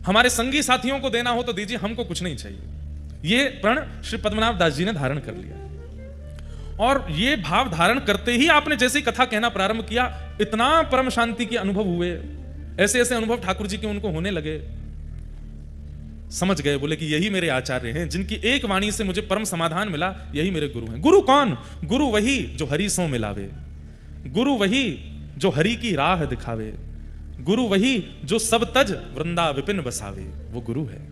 हमारे संगी साथियों को देना हो तो दीजिए, हमको कुछ नहीं चाहिए। ये प्रण श्री पद्मनाभ दास जी ने धारण कर लिया और ये भाव धारण करते ही आपने जैसे ही कथा कहना प्रारंभ किया, इतना परम शांति के अनुभव हुए, ऐसे ऐसे अनुभव ठाकुर जी के उनको होने लगे। समझ गए, बोले कि यही मेरे आचार्य हैं, जिनकी एक वाणी से मुझे परम समाधान मिला, यही मेरे गुरु हैं। गुरु कौन? गुरु वही जो हरि सो मिलावे, गुरु वही जो हरि की राह दिखावे, गुरु वही जो सब तज वृंदा विपिन बसावे, वो गुरु है।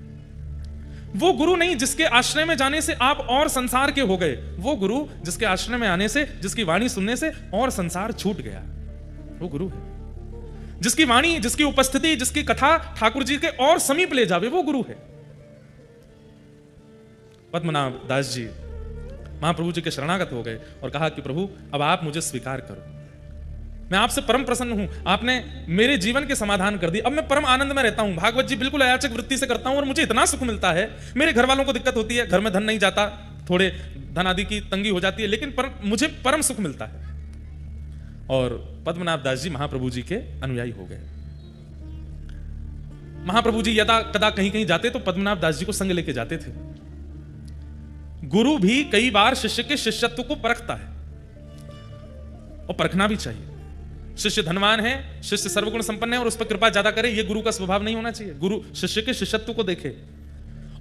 वो गुरु नहीं जिसके आश्रय में जाने से आप और संसार के हो गए, वो गुरु जिसके आश्रय में आने से, जिसकी वाणी सुनने से और संसार छूट गया, वो गुरु है। जिसकी वाणी, जिसकी उपस्थिति, जिसकी कथा ठाकुर जी के और समीप ले जावे, वो गुरु है। पद्मनाभ दास जी महाप्रभु जी के शरणागत हो गए और कहा कि प्रभु अब आप मुझे स्वीकार करो, मैं आपसे परम प्रसन्न हूं, आपने मेरे जीवन के समाधान कर दी, अब मैं परम आनंद में रहता हूं, भागवत जी बिल्कुल अयाचक वृत्ति से करता हूं और मुझे इतना सुख मिलता है। मेरे घर वालों को दिक्कत होती है, घर में धन नहीं जाता, थोड़े धन आदि की तंगी हो जाती है, लेकिन मुझे परम सुख मिलता है। और पद्मनाभ दास जी महाप्रभु जी के अनुयायी हो गए। महाप्रभु जी यदा कदा कहीं कहीं जाते तो पद्मनाभ दास जी को संग लेके जाते थे। गुरु भी कई बार शिष्य के शिष्यत्व को परखता है और परखना भी चाहिए। शिष्य धनवान है, शिष्य सर्वगुण संपन्न है और उस पर कृपा ज्यादा करे, यह गुरु का स्वभाव नहीं होना चाहिए। गुरु शिष्य के शिष्यत्व को देखे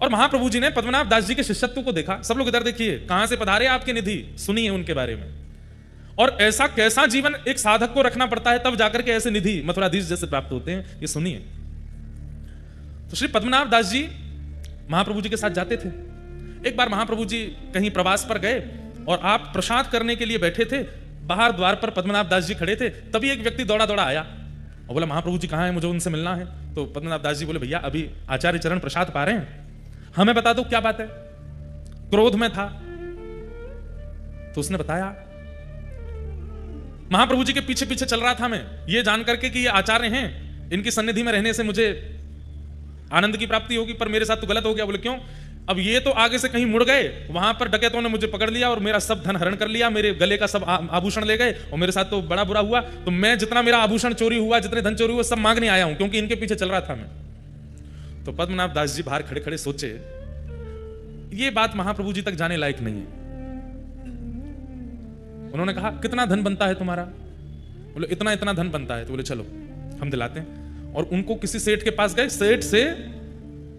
और महाप्रभु जी ने पद्मनाभ दास जी के शिष्यत्व को देखा। सब लोग इधर देखिए, कहां से पधारे आपके निधि, सुनिए उनके बारे में। और ऐसा कैसा जीवन एक साधक को रखना पड़ता है तब जाकर के ऐसे निधि मथुराधीश जैसे प्राप्त होते हैं, ये सुनिए। तो श्री पद्मनाभ दास जी महाप्रभु जी के साथ जाते थे। एक बार महाप्रभु जी कहीं प्रवास पर गए और आप प्रसाद करने के लिए बैठे थे, बाहर द्वार पर पद्मनाभ दास जी खड़े थे, तभी एक व्यक्ति दौड़ा दौड़ा आया और बोला महाप्रभु जी कहाँ हैं, मुझे उनसे मिलना है। तो पद्मनाभ दास जी बोले भैया अभी आचार्य चरण प्रसाद पा रहे हैं, हमें बता दो क्या बात है। क्रोध में था तो उसने बताया, महाप्रभु जी के पीछे पीछे चल रहा था मैं, ये जान करके कि ये आचार्य हैं, इनकी सन्निधि में रहने से मुझे आनंद की प्राप्ति होगी, पर मेरे साथ तो गलत हो गया। बोले क्यों? अब ये तो आगे से कहीं मुड़ गए, वहां पर डकैतों ने मुझे पकड़ लिया और मेरा सब धन हरण कर लिया, मेरे गले का सब आभूषण ले गए और मेरे साथ तो बड़ा बुरा हुआ। तो मैं जितना मेरा आभूषण चोरी हुआ, जितने धन चोरी हुआ, सब मांगने आया हूं क्योंकि इनके पीछे चल रहा था मैं। तो पद्मनाभ दास जी बाहर खड़े खड़े सोचे, ये बात महाप्रभु जी तक जाने लायक नहीं है। उन्होंने कहा कितना धन बनता है तुम्हारा? बोले इतना इतना धन बनता है। तो बोले चलो हम दिलाते हैं। और उनको किसी सेठ के पास गए, सेठ से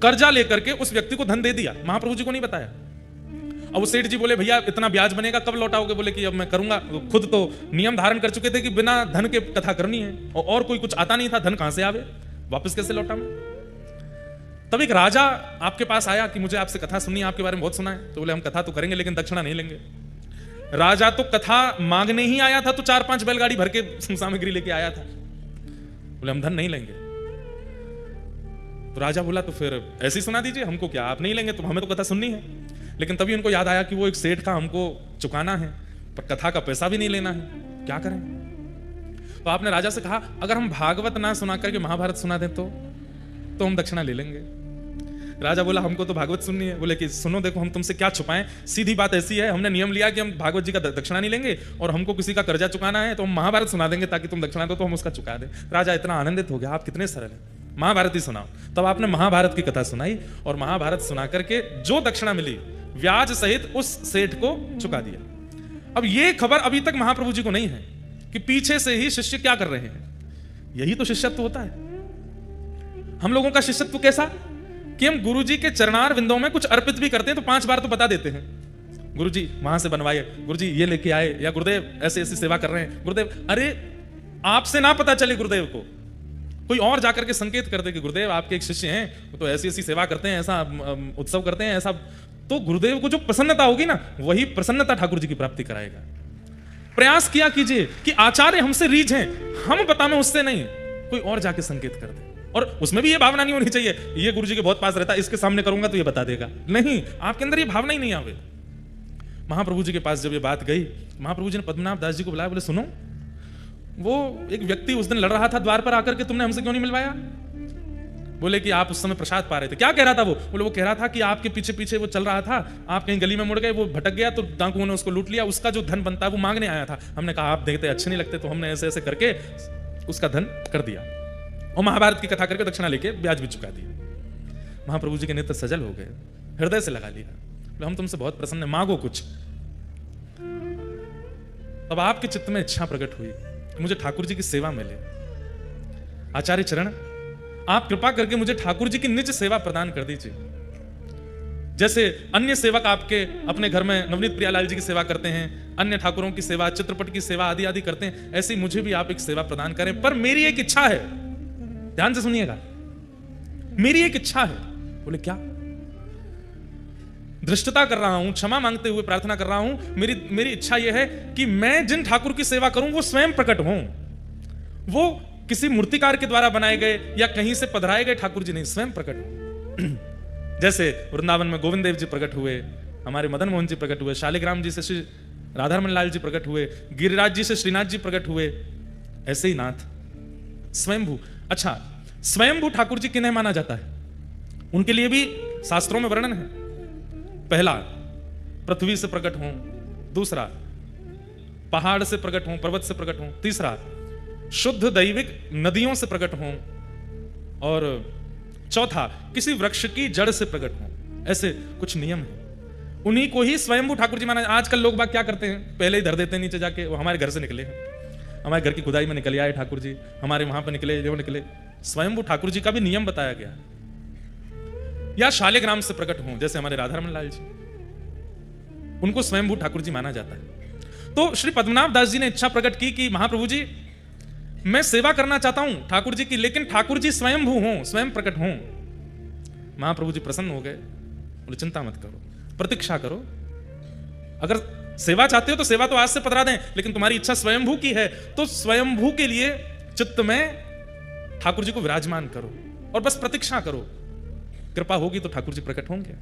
कर्जा लेकर के उस व्यक्ति को धन दे दिया, महाप्रभु जी को नहीं बताया। अब वो सेठ जी बोले भैया इतना ब्याज बनेगा, कब लौटाओगे? बोले कि अब मैं करूंगा। खुद तो नियम धारण कर चुके थे कि बिना धन के कथा करनी है और कोई कुछ आता नहीं था, धन कहां से आवे, वापस कैसे लौटाऊं? तब एक राजा आपके पास आया कि मुझे आपसे कथा सुननी है, आपके बारे में बहुत सुना है। तो बोले हम कथा तो करेंगे लेकिन दक्षिणा नहीं लेंगे। राजा तो कथा मांगने ही आया था, तो 4-5 बैलगाड़ी भर के सामग्री लेके आया था। बोले हम धन नहीं लेंगे। तो राजा बोला तो फिर ऐसे ही सुना दीजिए, हमको क्या, आप नहीं लेंगे तो हमें तो कथा सुननी है। लेकिन तभी उनको याद आया कि वो एक सेठ का हमको चुकाना है, पर कथा का पैसा भी नहीं लेना है, क्या करें? तो आपने राजा से कहा अगर हम भागवत ना सुना करके महाभारत सुना दें तो हम दक्षिणा ले लेंगे। राजा बोला हमको तो भागवत सुननी है। बोले कि सुनो देखो हम तुमसे क्या छुपाएं, सीधी बात ऐसी है, हमने नियम लिया कि हम भागवत जी का दक्षिणा नहीं लेंगे और हमको किसी का कर्जा चुकाना है तो हम महाभारत सुना देंगे ताकि तुम दक्षिणा दो तो हम उसका चुका दें। राजा इतना आनंदित हो गया, आप कितने सरल हैं, महाभारत ही सुनाओ। तब आपने महाभारत की कथा सुनाई और महाभारत सुना करके जो दक्षिणा मिली ब्याज सहित उस सेठ को चुका दिया। अब ये खबर अभी तक महाप्रभु जी को नहीं है कि पीछे से ही शिष्य क्या कर रहे हैं। यही तो शिष्यत्व होता है। हम लोगों का शिष्यत्व कैसा कि हम गुरु जी के चरणार विंदों में कुछ अर्पित भी करते हैं तो 5 बार तो बता देते हैं, गुरु जी वहां से बनवाए, गुरु जी ये लेके आए, या गुरुदेव ऐसे ऐसी सेवा कर रहे हैं। गुरुदेव, अरे आपसे ना पता चले गुरुदेव को, कोई और जाकर के संकेत कर दे कि गुरुदेव आपके एक शिष्य हैं, वो तो ऐसी ऐसी सेवा करते हैं, ऐसा उत्सव करते हैं, ऐसा, तो गुरुदेव को जो प्रसन्नता होगी ना, वही प्रसन्नता ठाकुर जी की प्राप्ति कराएगा। प्रयास किया कीजिए कि आचार्य हमसे रीझ हैं, हम बताएं उससे नहीं, कोई और जाके संकेत कर दे। और उसमें भी ये भावना नहीं होनी चाहिए ये गुरु जी के बहुत पास रहता है, इसके सामने करूंगा तो ये बता देगा, नहीं, आपके अंदर ये भावना ही नहीं आवे। महाप्रभु जी के पास जब ये बात गई, महाप्रभु जी ने पद्मनाभ दास जी को बुलाया, बोले सुनो, वो एक व्यक्ति उस दिन लड़ रहा था द्वार पर आकर के, तुमने हमसे क्यों नहीं मिलवाया? बोले कि आप उस समय प्रसाद पा रहे थे। क्या कह रहा था वो? बोले वो कह रहा था कि आपके पीछे पीछे वो चल रहा था, आप कहीं गली में मुड़ गए, वो भटक गया तो डाकुओं ने उसको लूट लिया, उसका जो धन बनता है वो मांगने आया था। हमने कहा आप देखते अच्छे नहीं लगते, तो हमने ऐसे ऐसे करके उसका धन कर दिया और महाभारत की कथा करके दक्षिणा लेके ब्याज भी चुका दिया। महाप्रभु जी के नेत्र सजल हो गए, हृदय से लगा लिया, बोले हम तुमसे बहुत प्रसन्न हैं, मांगो कुछ। अब आपके चित्त में इच्छा प्रकट हुई, मुझे ठाकुर जी की सेवा मिले। आचार्य चरण, आप कृपा करके मुझे ठाकुर जी की निज सेवा प्रदान कर दीजिए। जैसे अन्य सेवक आपके अपने घर में नवनीत प्रियालाल जी की सेवा करते हैं, अन्य ठाकुरों की सेवा, चित्रपट की सेवा आदि आदि करते हैं, ऐसे ही मुझे भी आप एक सेवा प्रदान करें। पर मेरी एक इच्छा है, ध्यान से सुनिएगा, मेरी एक इच्छा है। बोले क्या? धृष्टता कर रहा हूं, क्षमा मांगते हुए प्रार्थना कर रहा हूं, मेरी इच्छा यह है कि मैं जिन ठाकुर की सेवा करूं वो स्वयं प्रकट हों, वो किसी मूर्तिकार के द्वारा बनाए गए या कहीं से पधराए गए ठाकुर जी नहीं, स्वयं प्रकट हो। जैसे वृंदावन में गोविंद देव जी प्रकट हुए, हमारे मदन मोहन जी प्रकट हुए, शालिग्राम जी से श्री राधारमन लाल जी प्रकट हुए, गिरिराज जी से श्रीनाथ जी प्रकट हुए, ऐसे ही नाथ स्वयंभू। अच्छा, स्वयंभू ठाकुर जी किन्हें माना जाता है? उनके लिए भी शास्त्रों में वर्णन है। पहला, पृथ्वी से प्रकट हों, दूसरा पहाड़ से प्रकट हों, पर्वत से प्रकट हों, तीसरा शुद्ध दैविक नदियों से प्रकट हों, और चौथा किसी वृक्ष की जड़ से प्रकट हों। ऐसे कुछ नियम हैं, उन्हीं को ही स्वयंभू ठाकुर जी माना। आजकल लोग बाग क्या करते हैं, पहले ही धर देते हैं नीचे जाके, वो हमारे घर से निकले हैं, हमारे घर की खुदाई में निकल आए ठाकुर जी, हमारे वहां पर निकले, जो निकले। स्वयंभू ठाकुर जी का भी नियम बताया गया। या शालिग्राम से प्रकट हों, जैसे हमारे राधारमन लाल जी, उनको स्वयंभू ठाकुर जी माना जाता है। तो श्री पद्मनाभ दास जी ने इच्छा प्रकट की कि महाप्रभु जी, मैं सेवा करना चाहता हूं ठाकुर जी की, लेकिन ठाकुर जी स्वयंभू हों, स्वयं प्रकट हों। महाप्रभु जी प्रसन्न हो गए, बोले चिंता मत करो, प्रतीक्षा करो, अगर सेवा चाहते हो तो सेवा तो आज से पधरा दें, लेकिन तुम्हारी इच्छा स्वयंभू की है तो स्वयंभू के लिए चित्त में ठाकुर जी को विराजमान करो और बस प्रतीक्षा करो, कृपा होगी तो ठाकुर जी प्रकट होंगे।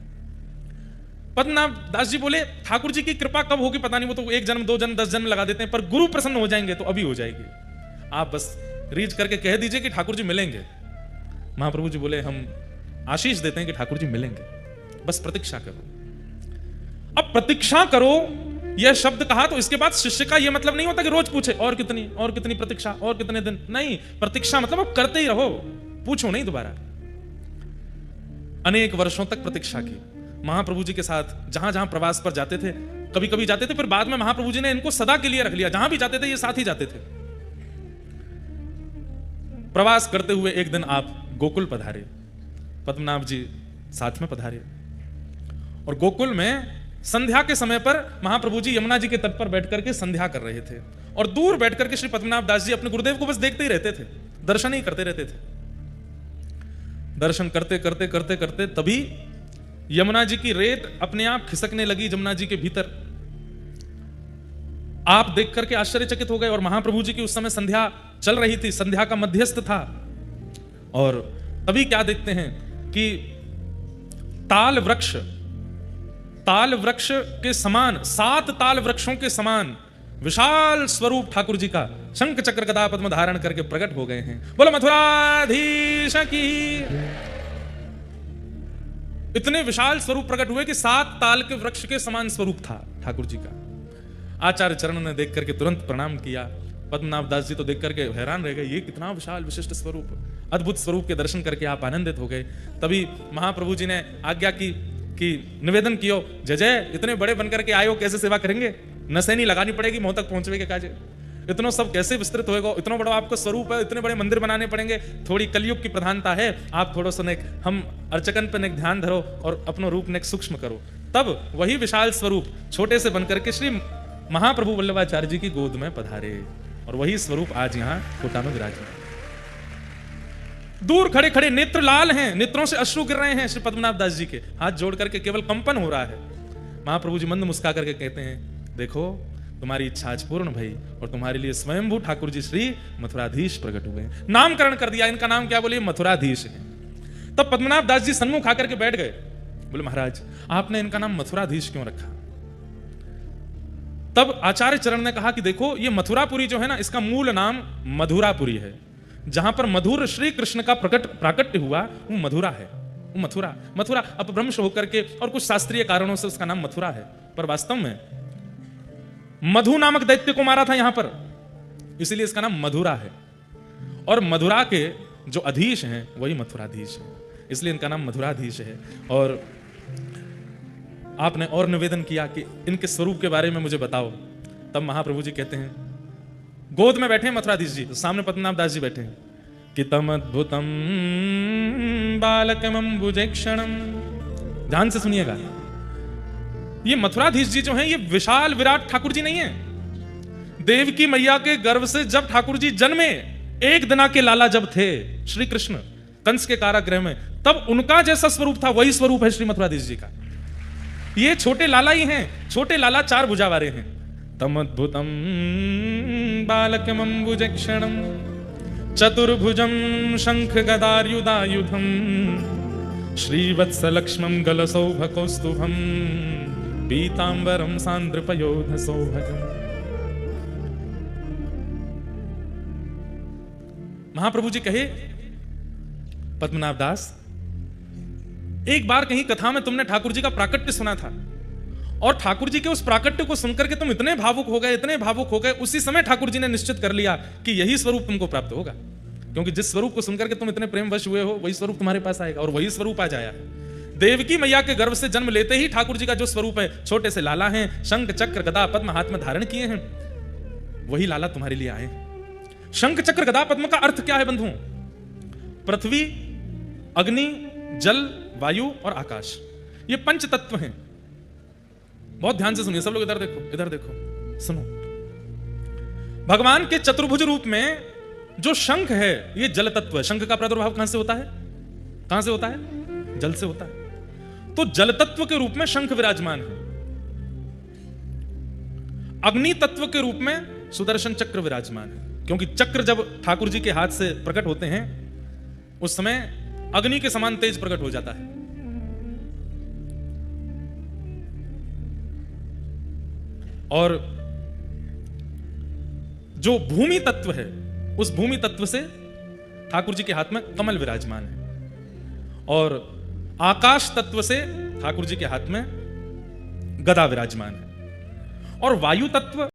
पद्मनाभ दास जी बोले ठाकुर जी की कृपा कब होगी पता नहीं, वो तो 1 जन्म 2 जन्म 10 जन्म लगा देते हैं, पर गुरु प्रसन्न हो जाएंगे तो अभी हो जाएगी। आप बस रीच करके कह दीजिए कि ठाकुर जी मिलेंगे। महाप्रभु जी बोले हम आशीष देते हैं कि ठाकुर जी मिलेंगे, बस प्रतीक्षा करो। अब प्रतीक्षा करो यह शब्द कहा तो इसके बाद शिष्य का यह मतलब नहीं होता कि रोज पूछे और कितनी प्रतीक्षा, और कितने दिन, नहीं। प्रतीक्षा मतलब अब करते ही रहो, पूछो नहीं दोबारा। अनेक वर्षों तक प्रतीक्षा की। महाप्रभु जी के साथ जहां जहां प्रवास पर जाते थे, कभी कभी जाते थे, फिर बाद में महाप्रभु जी ने इनको सदा के लिए रख लिया, जहां भी जाते थे ये साथ ही जाते थे। प्रवास करते हुए एक दिन आप गोकुल पधारे, पद्मनाभ जी साथ में पधारे, और गोकुल में संध्या के समय पर महाप्रभु जी यमुना जी के तट पर बैठ करके संध्या कर रहे थे, और दूर बैठ करके श्री पद्मनाभ दास जी अपने गुरुदेव को बस देखते ही रहते थे, दर्शन ही करते रहते थे। दर्शन करते करते करते करते तभी यमुना जी की रेत अपने आप खिसकने लगी जमुना जी के भीतर। आप देख करके आश्चर्यचकित हो गए, और महाप्रभु जी की उस समय संध्या चल रही थी, संध्या का मध्यस्थ था, और तभी क्या देखते हैं कि ताल वृक्ष के समान, 7 ताल वृक्षों के समान विशाल स्वरूप ठाकुर जी का शंख चक्र गदा पद्म धारण करके प्रकट हो गए हैं। बोलो मथुराधीश की। इतने विशाल स्वरूप प्रकट हुए कि 7 ताल के वृक्ष के समान स्वरूप था ठाकुर जी का। आचार्य चरण ने देख करके तुरंत प्रणाम किया। पद्मनाभ दास जी तो देख करके हैरान रह गए, ये कितना विशाल विशिष्ट स्वरूप, अद्भुत स्वरूप के दर्शन करके आप आनंदित हो गए। तभी महाप्रभु जी ने आज्ञा की कि निवेदन कियो, जय जय, इतने बड़े बनकर के आयो, कैसे सेवा करेंगे, नसेनी लगानी पड़ेगी, मुंह तक पहुंचवे के काजे। इतना सब कैसे विस्तृत होएगा, इतना बड़ा आपका स्वरूप है, इतने बड़े मंदिर बनाने पड़ेंगे। थोड़ी कलयुग की प्रधानता है, आप थोड़ा सा नेक हम अर्चकन पे नेक ध्यान धरो और अपनो रूप नेक सूक्ष्म करो। तब वही विशाल स्वरूप छोटे से बनकर के श्री महाप्रभु वल्लभाचार्य जी की गोद में पधारे और वही स्वरूप आज यहाँ कोटा में विराजमान। दूर खड़े खड़े नेत्र लाल हैं, नेत्रों से अश्रु गिर रहे हैं श्री पद्मनाभ दास जी के, हाथ जोड़ करके केवल कंपन हो रहा है। महाप्रभु जी मंद मुस्का करके कहते हैं, देखो तुम्हारी इच्छा आज पूर्ण भई और तुम्हारे लिए स्वयंभू ठाकुर जी श्री मथुराधीश प्रकट हुए। नामकरण कर दिया, इनका नाम क्या बोले, मथुराधीश है। तब पद्मनाभ दास जी सन्मुख आकर के बैठ गए, बोले महाराज आपने इनका नाम मथुराधीश क्यों रखा? तब आचार्य चरण ने कहा कि देखो ये मथुरापुरी जो है ना, इसका मूल नाम मधुरापुरी है। जहां पर मधुर श्री कृष्ण का प्राकट्य हुआ वो मधुरा है, वो मथुरा अपभ्रंश होकर के और कुछ शास्त्रीय कारणों से उसका नाम मथुरा है, पर वास्तव में मधु नामक दैत्य को मारा था यहां पर, इसलिए इसका नाम मधुरा है। और मधुरा के जो अधीश हैं वही मथुराधीश है, इसलिए इनका नाम मधुराधीश है। और आपने और निवेदन किया कि इनके स्वरूप के बारे में मुझे बताओ। तब महाप्रभु जी कहते हैं, गोद में बैठे हैं मथुराधीश जी, तो सामने पद्मनाभ दास जी बैठे हैं कि तम अद्भुतम बालकमंबुजेक्षणम। ध्यान से सुनिएगा, ये मथुराधीश जी जो हैं ये विशाल विराट ठाकुर जी नहीं है। देवकी मैया के गर्भ से जब ठाकुर जी जन्मे, एक दिना के लाला जब थे श्री कृष्ण कंस के कारागृह में, तब उनका जैसा स्वरूप था वही स्वरूप है श्री मथुराधीश जी का। ये छोटे लाला ही हैं, छोटे लाला चार भुजा वाले हैं। तमद्भुतम बालकमंबुजेक्षणम चतुर्भुजम शंख गदार्युदायुधम श्रीवत्सलक्ष्मं गलसौभकौस्तुभम पीतांबरम सांद्रपयोध सौभगम। महाप्रभु जी कहे, पद्मनाभ दास एक बार कहीं कथा में तुमने ठाकुर जी का प्राकट्य सुना था और ठाकुर जी के उस प्राकट्य को सुनकर के तुम इतने भावुक हो गए, इतने भावुक हो गए, उसी समय ठाकुर जी ने निश्चित कर लिया कि यही स्वरूप तुमको प्राप्त होगा, क्योंकि जिस स्वरूप को सुनकर के तुम इतने प्रेमवश हुए हो वही स्वरूप तुम्हारे पास आएगा। और वही स्वरूप आज आया। देवकी मैया के गर्भ से जन्म लेते ही ठाकुर जी का जो स्वरूप है, छोटे से लाला हैं, शंख चक्र गदा पद्म हाथ में धारण किए हैं, वही लाला तुम्हारे लिए आए। शंख चक्र गदा पद्म का अर्थ क्या है बंधुओं? पृथ्वी, अग्नि, जल, वायु और आकाश, ये पंच तत्व हैं। बहुत ध्यान से सुनिए सब लोग, इधर देखो, इधर देखो, सुनो। भगवान के चतुर्भुज रूप में जो शंख है ये जल तत्व है। शंख का प्रादुर्भाव कहां से होता है? कहां से होता है? जल से होता है। तो जल तत्व के रूप में शंख विराजमान है। अग्नि तत्व के रूप में सुदर्शन चक्र विराजमान है, क्योंकि चक्र जब ठाकुर जी के हाथ से प्रकट होते हैं उस समय अग्नि के समान तेज प्रकट हो जाता है। और जो भूमि तत्व है उस भूमि तत्व से ठाकुर जी के हाथ में कमल विराजमान है, और आकाश तत्व से ठाकुर जी के हाथ में गदा विराजमान है, और वायु तत्व